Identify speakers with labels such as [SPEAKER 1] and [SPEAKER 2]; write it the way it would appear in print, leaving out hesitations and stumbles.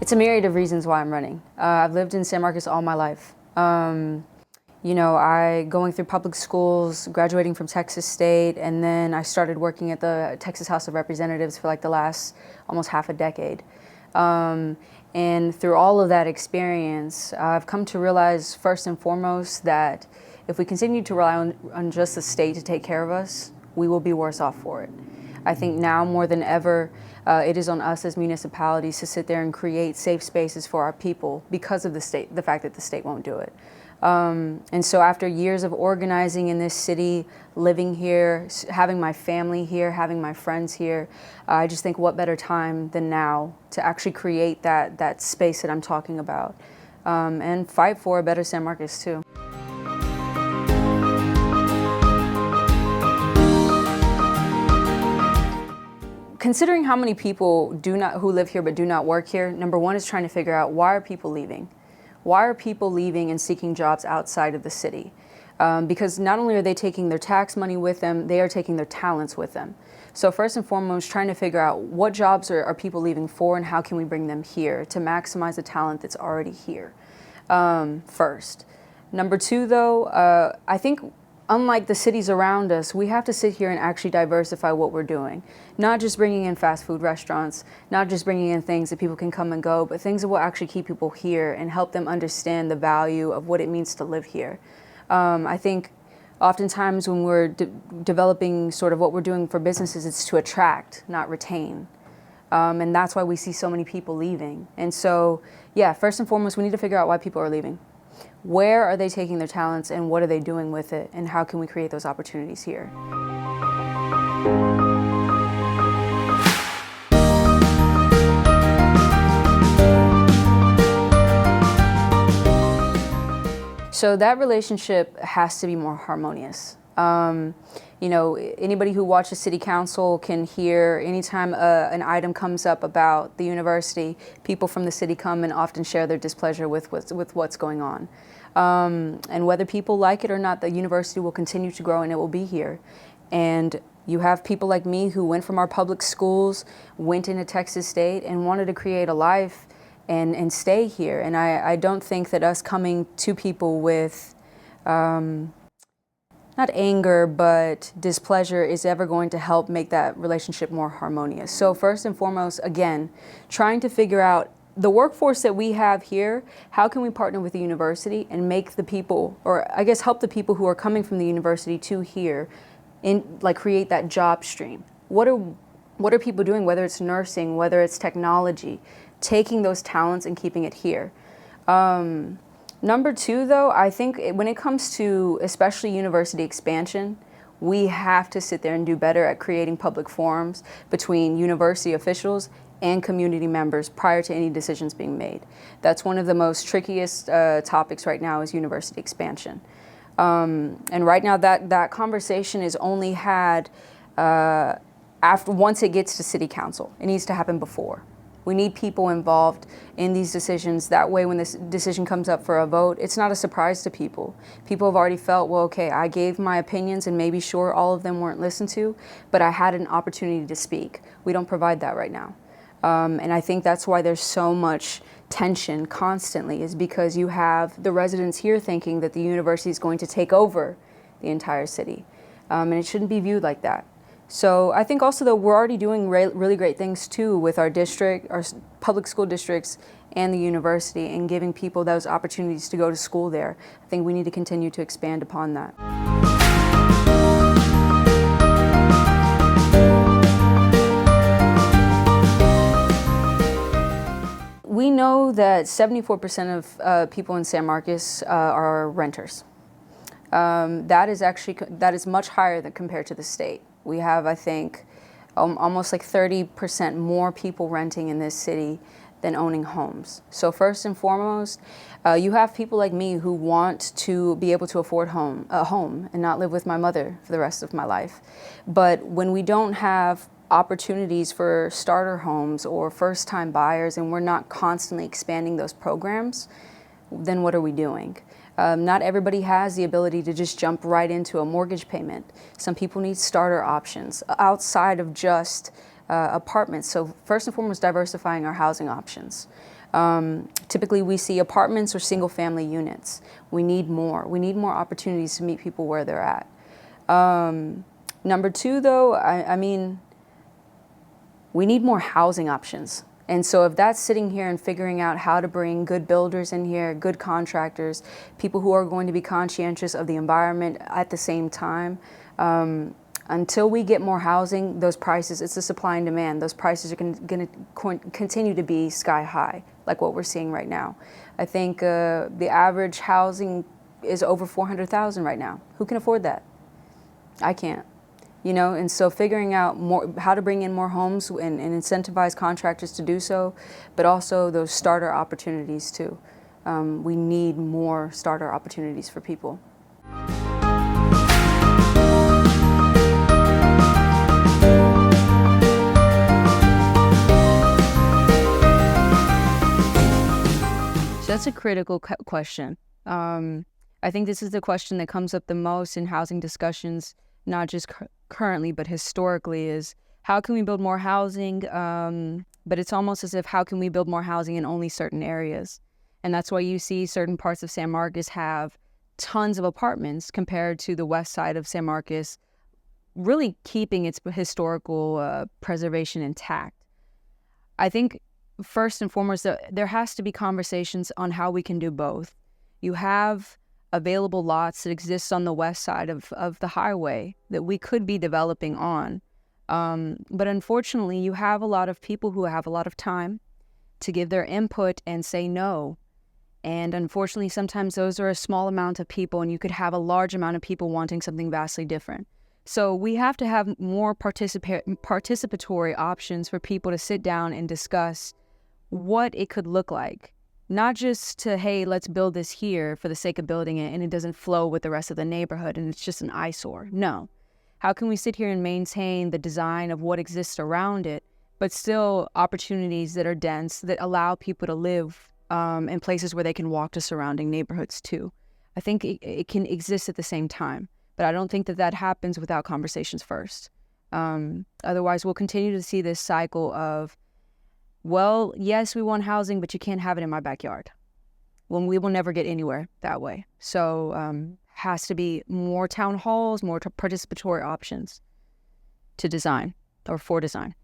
[SPEAKER 1] It's a myriad of reasons why I'm running. I've lived in San Marcos all my life. You know, going through public schools, graduating from Texas State, and then I started working at the Texas House of Representatives for like the last almost half a decade. And through all of that experience, I've come to realize first and foremost that if we continue to rely on just the state to take care of us, we will be worse off for it. I think now more than ever, it is on us as municipalities to sit there and create safe spaces for our people because of the fact that the state won't do it. And so after years of organizing in this city, living here, having my family here, having my friends here, I just think what better time than now to actually create that space that I'm talking about, and fight for a better San Marcos too. Considering how many people who live here but do not work here, number one is trying to figure out why are people leaving? Why are people leaving and seeking jobs outside of the city? Because not only are they taking their tax money with them, they are taking their talents with them. So first and foremost, trying to figure out what jobs are people leaving for and how can we bring them here to maximize the talent that's already here, first. Number two, though, I think unlike the cities around us, we have to sit here and actually diversify what we're doing. Not just bringing in fast food restaurants, not just bringing in things that people can come and go, but things that will actually keep people here and help them understand the value of what it means to live here. I think oftentimes when we're developing sort of what we're doing for businesses, it's to attract, not retain. And that's why we see so many people leaving. And so, yeah, first and foremost, we need to figure out why people are leaving. Where are they taking their talents and what are they doing with it, and how can we create those opportunities here? So that relationship has to be more harmonious. You know, anybody who watches City Council can hear anytime an item comes up about the university, people from the city come and often share their displeasure with what's going on. And whether people like it or not, the university will continue to grow and it will be here. And you have people like me who went from our public schools, went into Texas State and wanted to create a life and stay here. And I don't think that us coming to people with not anger, but displeasure is ever going to help make that relationship more harmonious. So first and foremost, again, trying to figure out the workforce that we have here, how can we partner with the university and make the people, or I guess help the people who are coming from the university to here, create that job stream. What are people doing, whether it's nursing, whether it's technology, taking those talents and keeping it here. Number two, though, I think when it comes to especially university expansion, we have to sit there and do better at creating public forums between university officials and community members prior to any decisions being made. That's one of the most trickiest topics right now is university expansion. And right now that conversation is only had once it gets to City Council. It needs to happen before. We need people involved in these decisions. That way, when this decision comes up for a vote, it's not a surprise to people. People have already felt, well, okay, I gave my opinions and maybe sure all of them weren't listened to, but I had an opportunity to speak. We don't provide that right now. And I think that's why there's so much tension constantly, is because you have the residents here thinking that the university is going to take over the entire city. And it shouldn't be viewed like that. So I think also that we're already doing really great things too with our district, our public school districts and the university, and giving people those opportunities to go to school there. I think we need to continue to expand upon that. We know that 74% of people in San Marcos are renters. That is much higher than compared to the state. We have, I think, almost like 30% more people renting in this city than owning homes. So first and foremost, you have people like me who want to be able to afford a home and not live with my mother for the rest of my life. But when we don't have opportunities for starter homes or first-time buyers and we're not constantly expanding those programs, then what are we doing? Not everybody has the ability to just jump right into a mortgage payment. Some people need starter options outside of just apartments. So first and foremost, diversifying our housing options. Typically, we see apartments or single-family units. We need more. We need more opportunities to meet people where they're at. Number two, though, I mean, we need more housing options. And so if that's sitting here and figuring out how to bring good builders in here, good contractors, people who are going to be conscientious of the environment at the same time, until we get more housing, those prices, it's a supply and demand, those prices are going to continue to be sky high, like what we're seeing right now. I think the average housing is over $400,000 right now. Who can afford that? I can't. You know, and so figuring out more how to bring in more homes and incentivize contractors to do so, but also those starter opportunities too. We need more starter opportunities for people. So that's a critical question. I think this is the question that comes up the most in housing discussions, not just currently, but historically, is how can we build more housing? But it's almost as if how can we build more housing in only certain areas? And that's why you see certain parts of San Marcos have tons of apartments compared to the west side of San Marcos, really keeping its historical preservation intact. I think first and foremost, there has to be conversations on how we can do both. You have available lots that exist on the west side of the highway that we could be developing on. But unfortunately, you have a lot of people who have a lot of time to give their input and say no. And unfortunately, sometimes those are a small amount of people, and you could have a large amount of people wanting something vastly different. So we have to have more participatory options for people to sit down and discuss what it could look like. Not just to, hey, let's build this here for the sake of building it and it doesn't flow with the rest of the neighborhood and it's just an eyesore. No. How can we sit here and maintain the design of what exists around it, but still opportunities that are dense, that allow people to live in places where they can walk to surrounding neighborhoods too? I think it can exist at the same time, but I don't think that happens without conversations first. Otherwise, we'll continue to see this cycle of, well, yes, we want housing, but you can't have it in my backyard. Well, we will never get anywhere that way. So has to be more town halls, more participatory options to design or for design.